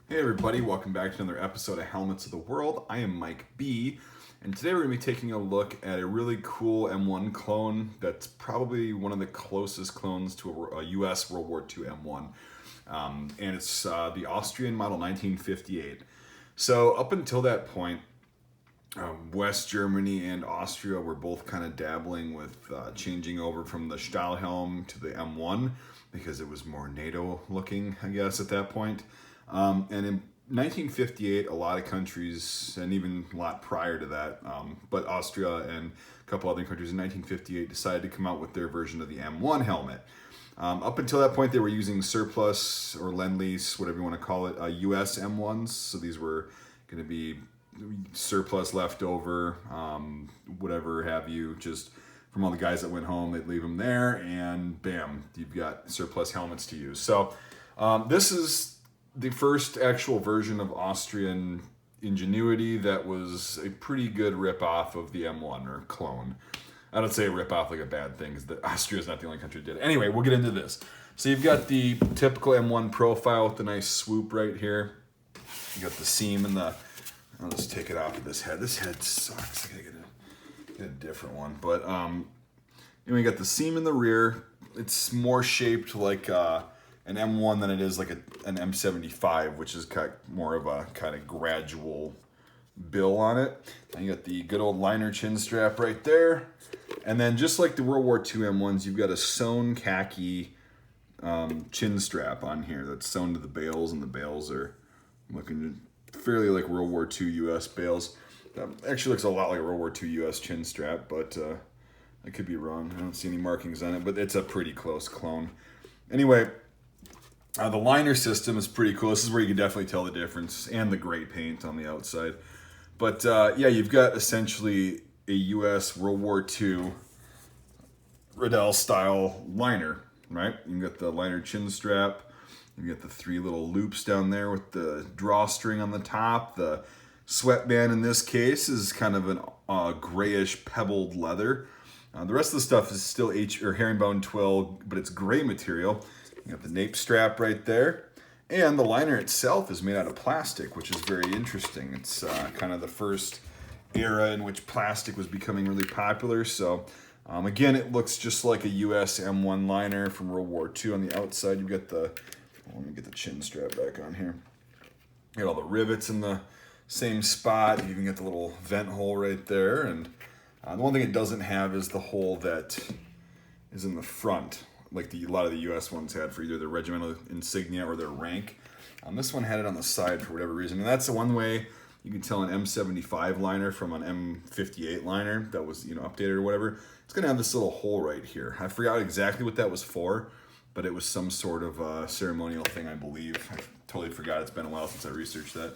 Hey everybody, welcome back to another episode of Helmets of the World. I am Mike B, and today we're going to be taking a look at a really cool M1 clone that's probably one of the closest clones to a US World War II M1. And it's the Austrian model 1958. So up until that point, West Germany and Austria were both kind of dabbling with changing over from the Stahlhelm to the M1 because it was more NATO looking, I guess, at that point. And in 1958, a lot of countries, and even a lot prior to that, but Austria and a couple other countries in 1958 decided to come out with their version of the M1 helmet. Up until that point, they were using surplus or lend-lease, whatever you want to call it, US M1s. So these were going to be surplus leftover, whatever have you, just from all the guys that went home, they'd leave them there, and bam, you've got surplus helmets to use. So this is the first actual version of Austrian ingenuity that was a pretty good rip-off of the M1 or clone. I don't say rip-off like a bad thing, because Austria is not the only country that did it. Anyway, we'll get into this. So you've got the typical M1 profile with the nice swoop right here. You got the seam and the... I'll just take it off of this head. This head sucks. I gotta get a different one. But anyway, you got the seam in the rear. It's more shaped like an M1 than it is like an M75, which is more of a kind of gradual bill on it. And you got the good old liner chin strap right there. And then just like the World War II M1s, you've got a sewn khaki chin strap on here that's sewn to the bales, and the bales are looking fairly like World War II US bales. Actually looks a lot like a World War II US chin strap, but I could be wrong. I don't see any markings on it, but it's a pretty close clone. Anyway, the liner system is pretty cool. This is where you can definitely tell the difference, and the gray paint on the outside. But yeah, you've got essentially a US World War II Riddell style liner, right? You got the liner chin strap. You got the three little loops down there with the drawstring on the top. The sweatband in this case is kind of an grayish pebbled leather. The rest of the stuff is still herringbone twill, but it's gray material. You got the nape strap right there. And the liner itself is made out of plastic, which is very interesting. It's kind of the first era in which plastic was becoming really popular. So again, it looks just like a US M1 liner from World War II. On the outside, you've got the... Let me get the chin strap back on here. You got all the rivets in the same spot. You even get the little vent hole right there. And the one thing it doesn't have is the hole that is in the front, like a lot of the US ones had for either their regimental insignia or their rank. This one had it on the side for whatever reason. And that's the one way you can tell an M75 liner from an M58 liner that was, updated or whatever. It's going to have this little hole right here. I forgot exactly what that was for, but it was some sort of ceremonial thing, I believe. I totally forgot. It's been a while since I researched that.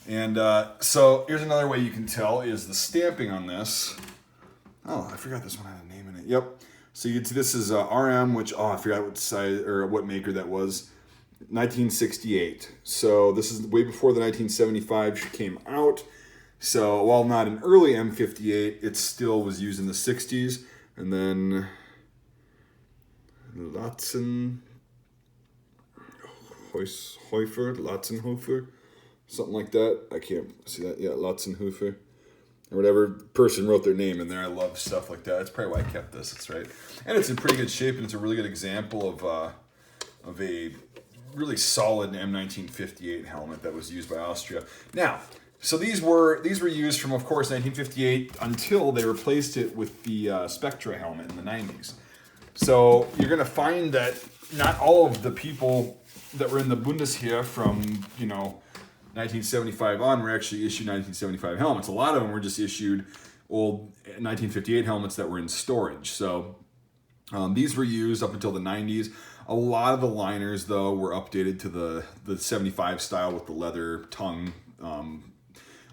And so here's another way you can tell is the stamping on this. Oh, I forgot this one had a name in it. Yep. So you can see this is RM, which, I forgot what size or what maker that was. 1968. So this is way before the 1975 came out. So while not an early M58, it still was used in the 60s. And then... Latzenhofer, something like that. I can't see that. Yeah, Latzenhofer, or whatever person wrote their name in there. I love stuff like that. That's probably why I kept this. That's right. And it's in pretty good shape, and it's a really good example of a really solid M1958 helmet that was used by Austria. Now, so these were used from, of course, 1958 until they replaced it with the Spectra helmet in the 90s. So you're going to find that not all of the people that were in the Bundesheer from, 1975 on were actually issued 1975 helmets. A lot of them were just issued old 1958 helmets that were in storage. So these were used up until the 90s. A lot of the liners, though, were updated to the 75 style with the leather tongue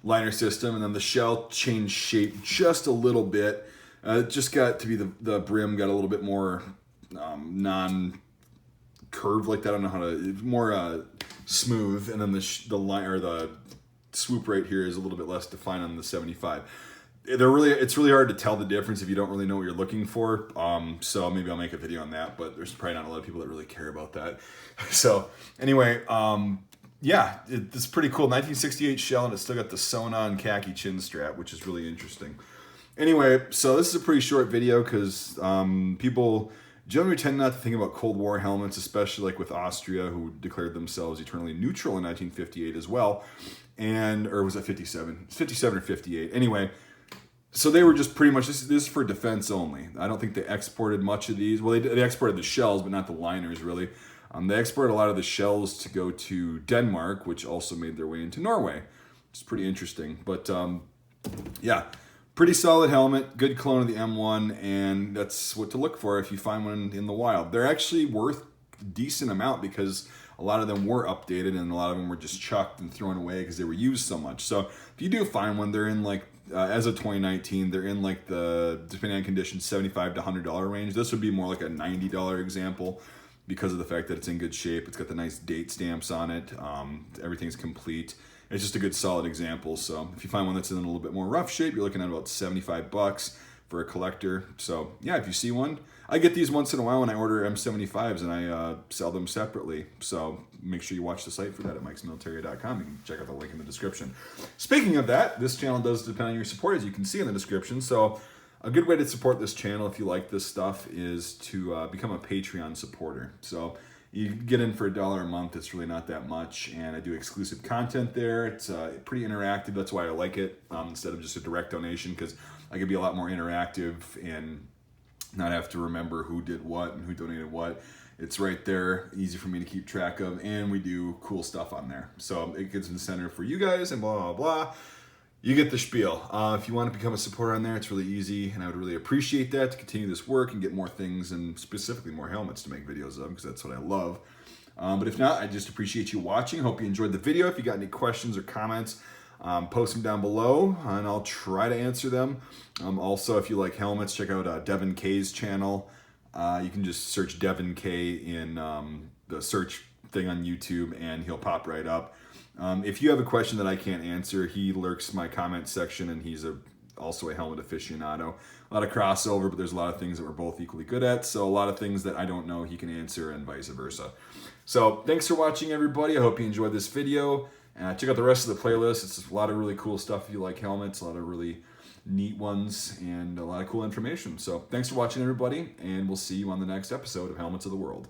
liner system. And then the shell changed shape just a little bit. It just got to be the brim got a little bit more non-curved like that. I don't know how to, more smooth, and then the line or the swoop right here is a little bit less defined on the 75. It's really hard to tell the difference if you don't really know what you're looking for. So maybe I'll make a video on that, but there's probably not a lot of people that really care about that. So anyway, yeah, it's pretty cool. 1968 shell, and it's still got the sewn on khaki chin strap, which is really interesting. Anyway, so this is a pretty short video because people generally tend not to think about Cold War helmets, especially like with Austria, who declared themselves eternally neutral in 1958 as well. Or was it 57? 57 or 58. Anyway, so they were just pretty much, this is for defense only. I don't think they exported much of these. Well, they exported the shells, but not the liners, really. They exported a lot of the shells to go to Denmark, which also made their way into Norway. It's pretty interesting. But yeah, pretty solid helmet, good clone of the M1, and that's what to look for if you find one in the wild. They're actually worth a decent amount because a lot of them were updated and a lot of them were just chucked and thrown away because they were used so much. So if you do find one, they're in like, as of 2019, they're in like the, depending on conditions, $75 to $100 range. This would be more like a $90 example because of the fact that it's in good shape. It's got the nice date stamps on it. Everything's complete. It's just a good solid example. So if you find one that's in a little bit more rough shape, you're looking at about $75 for a collector. So yeah, if you see one, I get these once in a while when I order M75s and I sell them separately. So make sure you watch the site for that at mikesmilitary.com. You can check out the link in the description. Speaking of that, this channel does depend on your support, as you can see in the description. So a good way to support this channel if you like this stuff is to become a Patreon supporter. So you get in for $1 a month. It's really not that much, and I do exclusive content there. It's pretty interactive. That's why I like it instead of just a direct donation, because I can be a lot more interactive and not have to remember who did what and who donated what. It's right there, easy for me to keep track of, and we do cool stuff on there. So it gets incentive for you guys and blah, blah, blah. You get the spiel. If you want to become a supporter on there, it's really easy, and I would really appreciate that to continue this work and get more things, and specifically more helmets to make videos of, because that's what I love. But if not, I just appreciate you watching. Hope you enjoyed the video. If you got any questions or comments, post them down below, and I'll try to answer them. Also, if you like helmets, check out Devin K's channel. You can just search Devin K in the search thing on YouTube, and he'll pop right up. If you have a question that I can't answer, he lurks my comment section, and he's also a helmet aficionado. A lot of crossover, but there's a lot of things that we're both equally good at, so a lot of things that I don't know he can answer, and vice versa. So thanks for watching, everybody. I hope you enjoyed this video. Check out the rest of the playlist. It's a lot of really cool stuff if you like helmets, a lot of really neat ones, and a lot of cool information. So thanks for watching, everybody, and we'll see you on the next episode of Helmets of the World.